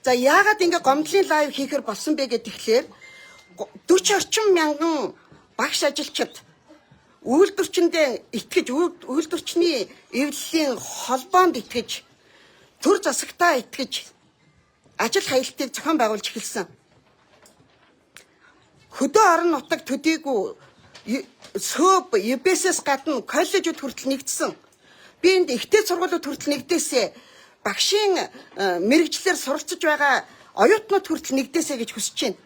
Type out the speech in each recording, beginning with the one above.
За яагаад ингэ гомдлын лайв хийхэр болсон бэ гэхээр 40 орчим мянган багш ажилчид үйлдвэрчэндээ итгэж үйлдвэрчний эвлэлийн холбоонд итгэж төр засагтаа итгэж ажил хаялтыг зохион байгуулж эхэлсэн. Хөдөө орон нутаг төдийгүй СОБ, ЕБС-с гадна коллежууд хүртэл нэгдсэн. Би энд ихтэй сургуулиуд хүртэл нэгдээсээ багшийн мэрэгчлэр суралцж байгаа оюутнууд хүртэл нэгдээсэй гэж хүсэж байна.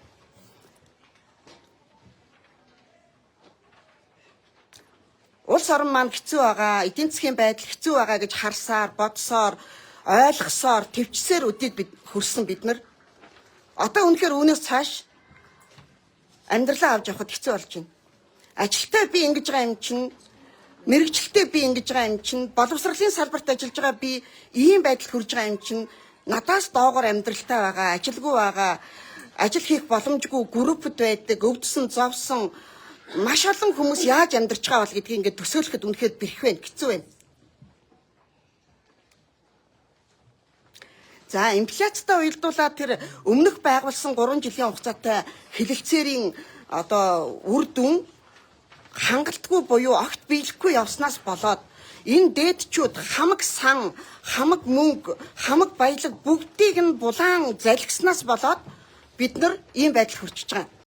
Улс орон маань хэцүү байгаа, эдийн засгийн байдал хэцүү байгаа гэж харсаар, бодсоор, ойлгосоор, төвчсээр өдөөд бид хүрсэн бид нар. Одоо үнэхээр үүнээс цааш амьдралаа авч явахд хэцүү болж байна. Ажилтаа би ингэж байгаа юм чинь, мэрэгчлэлтэй би ингэж байгаа юм чинь, боловсролын салбарт ажиллаж байгаа би ийм байдалд хүрж байгаа юм чинь, надаас доогоор амьдралтай байгаа, ажилгүй байгаа, ажил хийх боломжгүй группд байдаг, өвдсөн, зовсон маш олон хүмүүс яаж амьдарч байгаа бол гэдгийг ингээд төсөөлөхөд үнэхээр бэрх байна, хэцүү байна. За инфляцтай уялдуулаад тэр өмнөх байгуулсан 3 жилийн хугацаатай хэлэлцээрийн одоо үр дүн хангалтгүй буюу огт биелэхгүй явснаас болоод энэ дээдчүүд хамаг сан, хамаг мөнгө, хамаг баялаг бүгдийг нь булаан залгиснаас болоод бид нар ийм байдал хүрчиж байгаа.